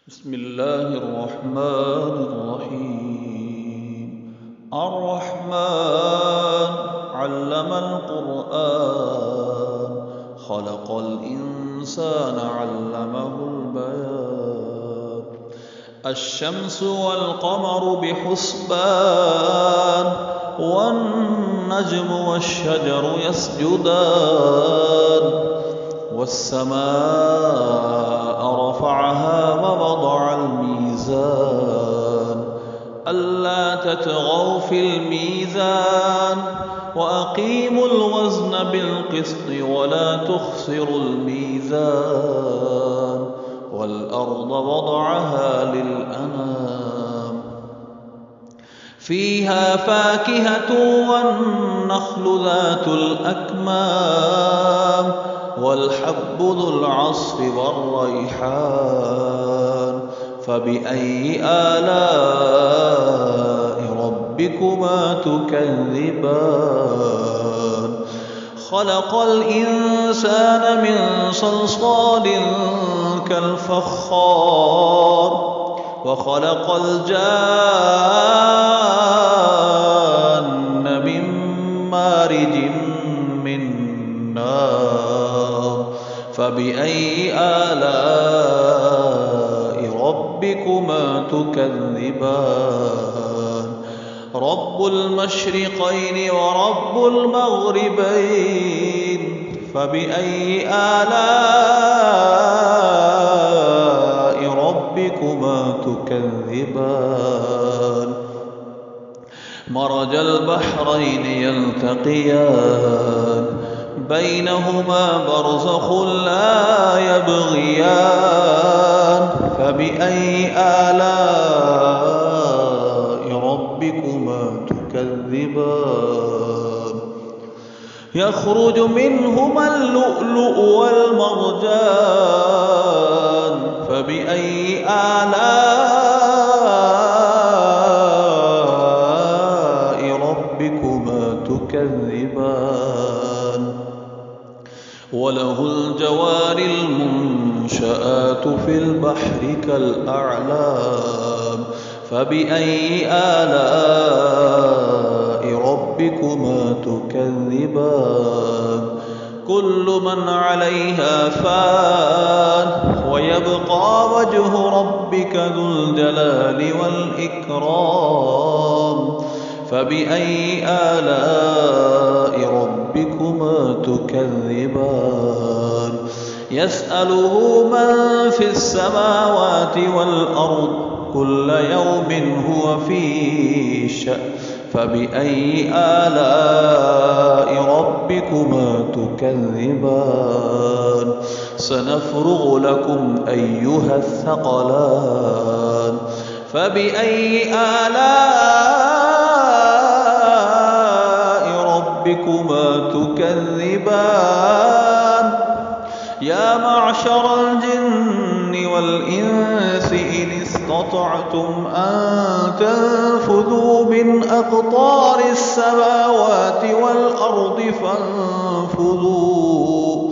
بسم الله الرحمن الرحيم. الرحمن علم القرآن خلق الإنسان علمه البيان. الشمس والقمر بحسبان والنجم والشجر يسجدان والسماء رفعها ووضع الميزان ألا تطغوا في الميزان وأقيموا الوزن بالقسط ولا تخسروا الميزان والأرض وضعها للأنام فيها فاكهة والنخل ذات الأكمام والحب ذو العصف والريحان فبأي آلاء ربكما تكذبان. خلق الإنسان من صلصال كالفخار وخلق الجان من مارج من نار فبأي آلاء ربكما تكذبان. رب المشرقين ورب المغربين فبأي آلاء ربكما تكذبان. مرج البحرين يلتقيان بينهما برزخ لا يبغيان فبأي آلاء ربكما تكذبان. يخرج منهما اللؤلؤ والمرجان فبأي آلاء ربكما تكذبان. وله الجوار المنشآت في البحر كالأعلام فبأي آلاء ربكما تكذبان. كل من عليها فان ويبقى وجه ربك ذو الجلال والإكرام فبأي آلاء ربكما تكذبان. يسأله من في السماوات والأرض كل يوم هو في شأن فبأي آلاء ربكما تكذبان. سنفرغ لكم أيها الثقلان فبأي آلاء ربكما تكذبان. يا معشر الجن والإنس إن استطعتم أن تنفذوا من أقطار السماوات والأرض فانفذوا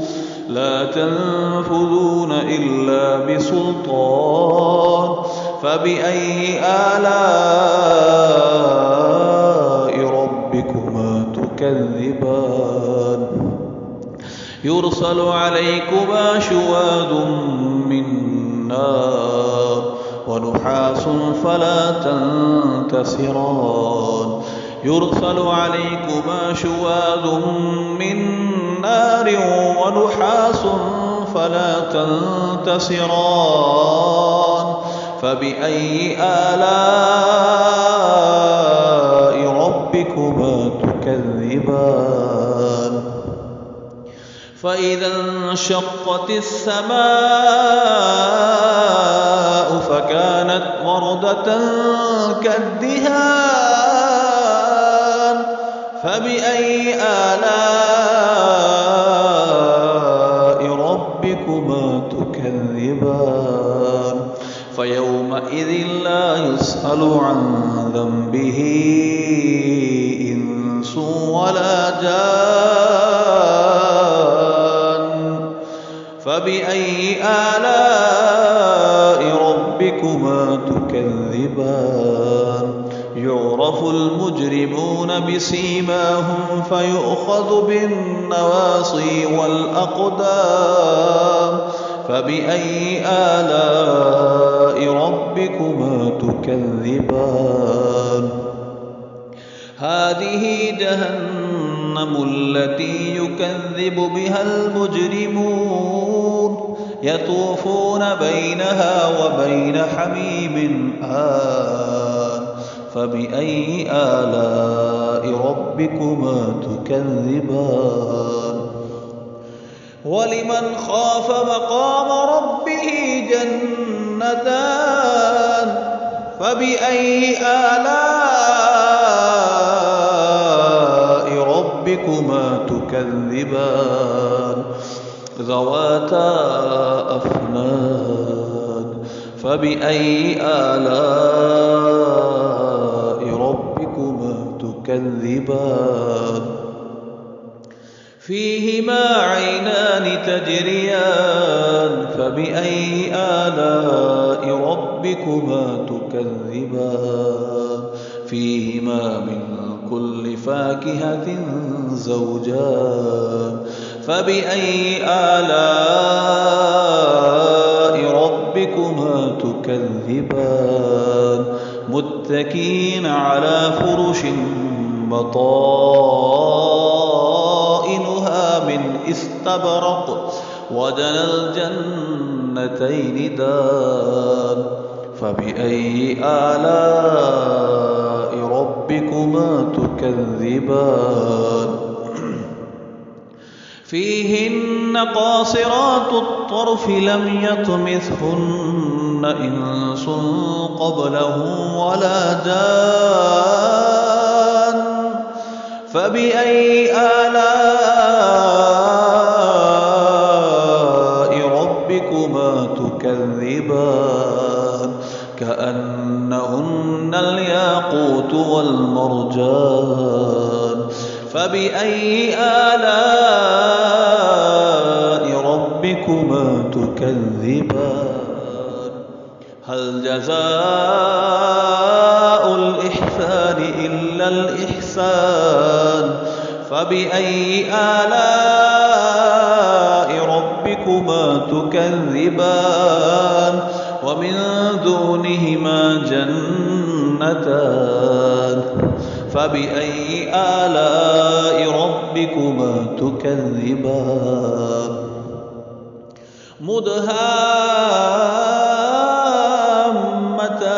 لا تنفذون إلا بسلطان فبأي آلاء ربكما تكذبان. يرسل عليكما شواظ من نار ونحاس فلا تنتصران. يرسل عليكما شواظ من نار ونحاس فلا تنتصران فبأي آلاء ربكما تكذبان. فإذا انشقت السماء فكانت وردة كالدهان فبأي آلاء ربكما تكذبان. فيومئذ لا يسأل عن ذنبه إنس ولا جان فبأي آلاء ربكما ربكما تكذبان يعرف المجرمون بسيماهم فيؤخذ بالنواصي والأقدام فبأي آلاء ربكما تكذبان هذه جهنم التي يكذب بها المجرمون يطوفون بينها وبين حميم آن فبأي آلاء ربكما تكذبان ولمن خاف مقام ربه جنتان فبأي آلاء ربكما تكذبان ذواتا أفنان فبأي آلاء ربكما تكذبان فيهما عينان تجريان فبأي آلاء ربكما تكذبان فيهما من كل فاكهة زوجان فبأي آلاء ربكما تكذبان متكئين على فرش بطائنها من استبرق وجنى الجنتين دان فبأي آلاء ربكما تكذبان فيهن قاصرات الطرف لم يطمثهن إنس قبلهم ولا جان فبأي آلاء ربكما تكذبان كأنهن الياقوت والمرجان فبأي آلاء ربكما تكذبان هل جزاء الإحسان إلا الإحسان فبأي آلاء ربكما تكذبان ومن دونهما جنتان فبأي آلاء ربكما تكذبان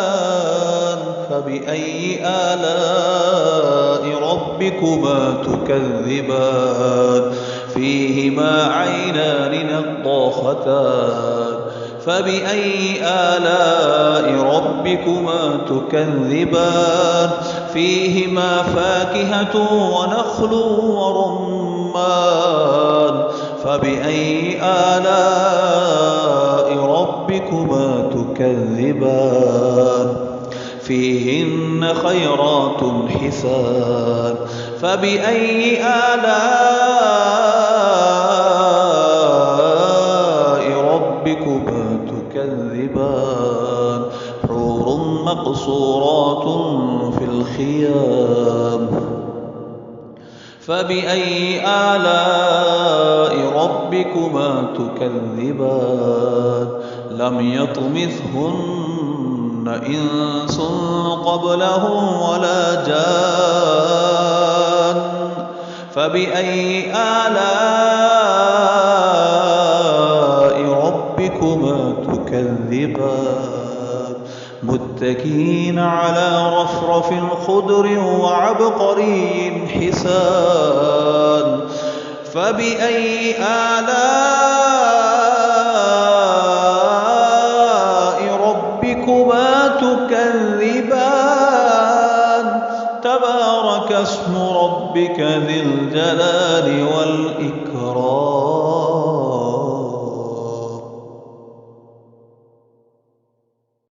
مدهامتان فبأي آلاء ربكما تكذبان فيهما عينان نضاختان فبأي آلاء ربكما تكذبان فيهما فاكهة ونخل ورمان فبأي آلاء ربكما تكذبان فيهن خيرات حسان فبأي آلاء ربكما تكذبان حور مقصورات في الخيام فبأي آلاء ربكما تكذبان لم يطمثهن إنس قبلهم ولا جان فبأي آلاء ربكما تكذبان متكئين على رفرف خضر وعبقري حسان فبأي آلاء ربكما تكذبان تبارك اسم ربك ذي الجلال والإكرام